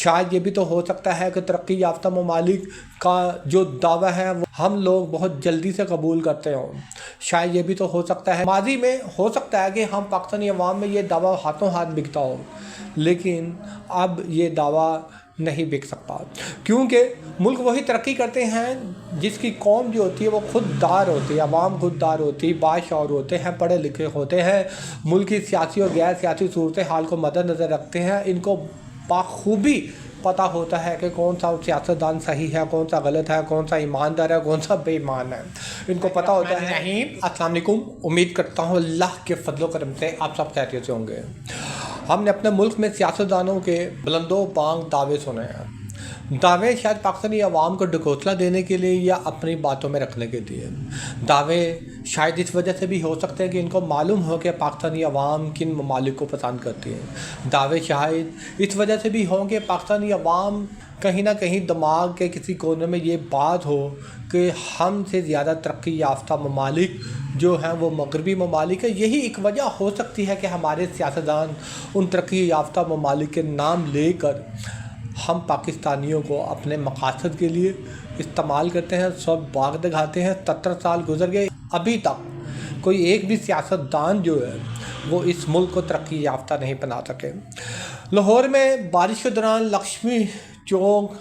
شاید یہ بھی تو ہو سکتا ہے کہ ترقی یافتہ ممالک کا جو دعویٰ ہے وہ ہم لوگ بہت جلدی سے قبول کرتے ہوں۔ شاید یہ بھی تو ہو سکتا ہے ماضی میں ہو سکتا ہے کہ ہم پاکستانی عوام میں یہ دعویٰ ہاتھوں ہاتھ بکتا ہو، لیکن اب یہ دعویٰ نہیں بک سکتا، کیونکہ ملک وہی ترقی کرتے ہیں جس کی قوم جو ہوتی ہے وہ خود دار ہوتی ہے، عوام خود دار ہوتی ہے، باشعور ہوتے ہیں، پڑھے لکھے ہوتے ہیں، ملک کی سیاسی اور غیر سیاسی صورتحال کو مد نظر رکھتے ہیں۔ ان کو بخوبی پتہ ہوتا ہے کہ کون سا سیاستدان صحیح ہے، کون سا غلط ہے، کون سا ایماندار ہے، کون سا بے ایمان ہے، ان کو پتہ ہوتا ہے۔ السلام علیکم، امید کرتا ہوں اللہ کے فضل و کرم سے آپ سب خیریت سے ہوں گے۔ ہم نے اپنے ملک میں سیاستدانوں کے بلند و بانگ دعوے سنے ہیں، دعوے شاید پاکستانی عوام کو ڈھکوسلا دینے کے لیے یا اپنی باتوں میں رکھنے کے لیے، دعوے شاید اس وجہ سے بھی ہو سکتے ہیں کہ ان کو معلوم ہو کہ پاکستانی عوام کن ممالک کو پسند کرتی ہے، دعوے شاید اس وجہ سے بھی ہوں کہ پاکستانی عوام کہیں نہ کہیں دماغ کے کسی کونے میں یہ بات ہو کہ ہم سے زیادہ ترقی یافتہ ممالک جو ہیں وہ مغربی ممالک ہیں۔ یہی ایک وجہ ہو سکتی ہے کہ ہمارے سیاستدان ان ترقی یافتہ ممالک کے نام لے کر ہم پاکستانیوں کو اپنے مقاصد کے لیے استعمال کرتے ہیں، سب باغ دکھاتے ہیں۔ 70 سال گزر گئے، ابھی تک کوئی ایک بھی سیاستدان جو ہے وہ اس ملک کو ترقی یافتہ نہیں بنا سکے۔ لاہور میں بارش کے دوران لکشمی چوک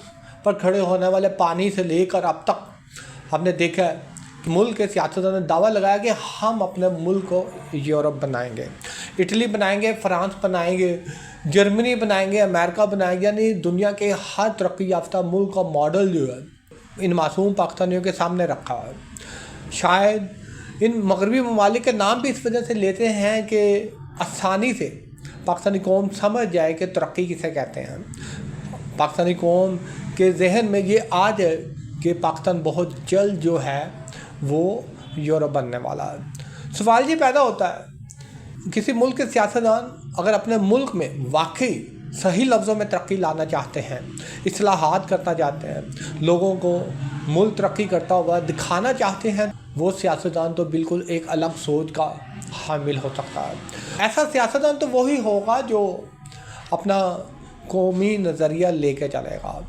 پر کھڑے ہونے والے پانی سے لے کر اب تک ہم نے دیکھا ہے کہ ملک کے سیاستدانوں نے دعویٰ لگایا کہ ہم اپنے ملک کو یورپ بنائیں گے، اٹلی بنائیں گے، فرانس بنائیں گے، جرمنی بنائیں گے، امریکہ بنائیں گے، یعنی دنیا کے ہر ترقی یافتہ ملک کا ماڈل جو ہے ان معصوم پاکستانیوں کے سامنے رکھا ہے۔ شاید ان مغربی ممالک کے نام بھی اس وجہ سے لیتے ہیں کہ آسانی سے پاکستانی قوم سمجھ جائے کہ ترقی کسے کہتے ہیں، پاکستانی قوم کے ذہن میں یہ آ جائے کہ پاکستان بہت جلد جو ہے وہ یورپ بننے والا ہے۔ سوال یہ پیدا ہوتا ہے، کسی ملک کے سیاستدان اگر اپنے ملک میں واقعی صحیح لفظوں میں ترقی لانا چاہتے ہیں، اصلاحات کرنا چاہتے ہیں، لوگوں کو ملک ترقی کرتا ہوا دکھانا چاہتے ہیں، وہ سیاستدان تو بالکل ایک الگ سوچ کا حامل ہو سکتا ہے۔ ایسا سیاستدان تو وہی ہوگا جو اپنا قومی نظریہ لے کے چلے گا۔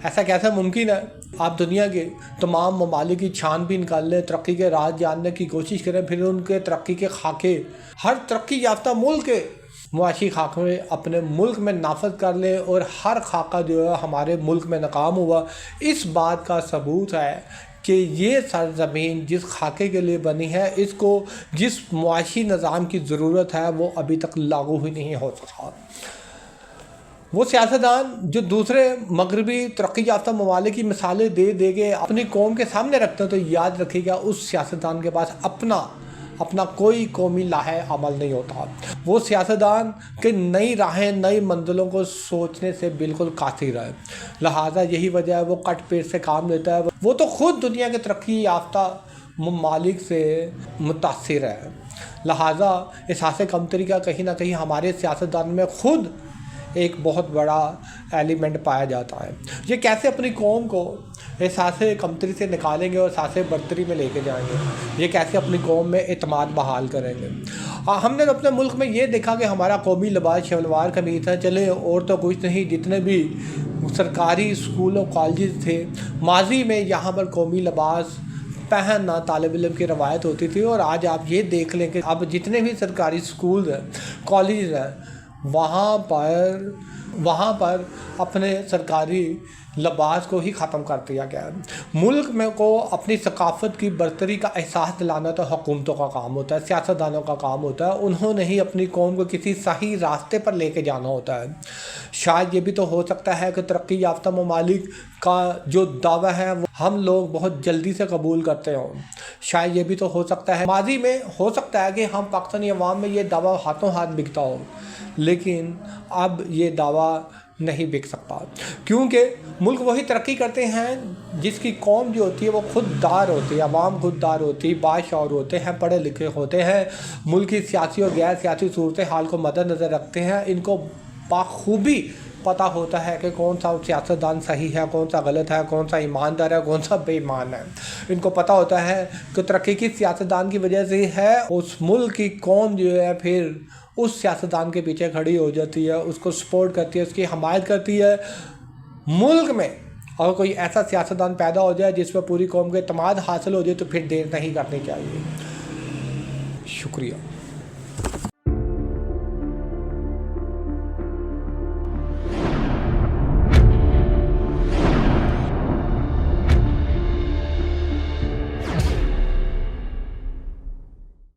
ایسا کیسا ممکن ہے؟ آپ دنیا کے تمام ممالک کی چھان بین کر لیں، ترقی کے راز جاننے کی کوشش کریں، پھر ان کے ترقی کے خاکے ہر ترقی یافتہ ملک کے معاشی خاکے اپنے ملک میں نافذ کر لیں، اور ہر خاکہ جو ہے ہمارے ملک میں ناکام ہوا، اس بات کا ثبوت ہے کہ یہ سرزمین جس خاکے کے لیے بنی ہے، اس کو جس معاشی نظام کی ضرورت ہے وہ ابھی تک لاگو ہی نہیں ہو سکا۔ وہ سیاستدان جو دوسرے مغربی ترقی یافتہ ممالک کی مثالیں دے دے کے اپنی قوم کے سامنے رکھتے ہیں، تو یاد رکھیے گا اس سیاستدان کے پاس اپنا کوئی قومی لاہے عمل نہیں ہوتا۔ وہ سیاستدان کے نئی راہیں، نئی منزلوں کو سوچنے سے بالکل قاصر ہے، لہٰذا یہی وجہ ہے وہ کٹ پیٹ سے کام لیتا ہے۔ وہ تو خود دنیا کے ترقی یافتہ ممالک سے متاثر ہے، لہٰذا احساس کمتری کا کہیں نہ کہیں ہمارے سیاستدان میں خود ایک بہت بڑا ایلیمنٹ پایا جاتا ہے۔ یہ کیسے اپنی قوم کو احساس کمتری سے نکالیں گے اور احساس برتری میں لے کے جائیں گے؟ یہ کیسے اپنی قوم میں اعتماد بحال کریں گے؟ ہم نے اپنے ملک میں یہ دیکھا کہ ہمارا قومی لباس شلوار قمیض ہے، چلے اور تو کچھ نہیں، جتنے بھی سرکاری اسکول اور کالجز تھے ماضی میں یہاں پر قومی لباس پہننا طالب علم کی روایت ہوتی تھی، اور آج آپ یہ دیکھ لیں کہ اب جتنے بھی سرکاری اسکولز ہیں، کالجز ہیں، وہاں پر اپنے سرکاری لباس کو ہی ختم کر دیا گیا ہے۔ ملک میں کو اپنی ثقافت کی برتری کا احساس دلانا تو حکومتوں کا کام ہوتا ہے، سیاستدانوں کا کام ہوتا ہے، انہوں نے ہی اپنی قوم کو کسی صحیح راستے پر لے کے جانا ہوتا ہے۔ شاید یہ بھی تو ہو سکتا ہے کہ ترقی یافتہ ممالک کا جو دعویٰ ہے وہ ہم لوگ بہت جلدی سے قبول کرتے ہوں، شاید یہ بھی تو ہو سکتا ہے ماضی میں ہو سکتا ہے کہ ہم پاکستانی عوام میں یہ دعویٰ ہاتھوں ہاتھ بکتا ہو، لیکن اب یہ دعویٰ نہیں بک سکتا، کیونکہ ملک وہی ترقی کرتے ہیں جس کی قوم جو ہوتی ہے وہ خود دار ہوتی ہے، عوام خود دار ہوتی ہے، باشعور ہوتے ہیں، پڑھے لکھے ہوتے ہیں، ملک کی سیاسی اور غیر سیاسی صورتحال کو مد نظر رکھتے ہیں، ان کو بخوبی پتہ ہوتا ہے کہ کون سا سیاستدان صحیح ہے، کون سا غلط ہے، کون سا ایماندار ہے، کون سا بے ایمان ہے۔ ان کو پتہ ہوتا ہے کہ ترقی کی سیاستدان کی وجہ سے ہے اس ملک کی قوم جو ہے پھر اس سیاستدان کے پیچھے کھڑی ہو جاتی ہے، اس کو سپورٹ کرتی ہے، اس کی حمایت کرتی ہے۔ ملک میں اگر کوئی ایسا سیاستدان پیدا ہو جائے جس پہ پوری قوم کا اعتماد حاصل ہو جائے تو پھر دیر نہیں کرنی چاہیے۔ شکریہ۔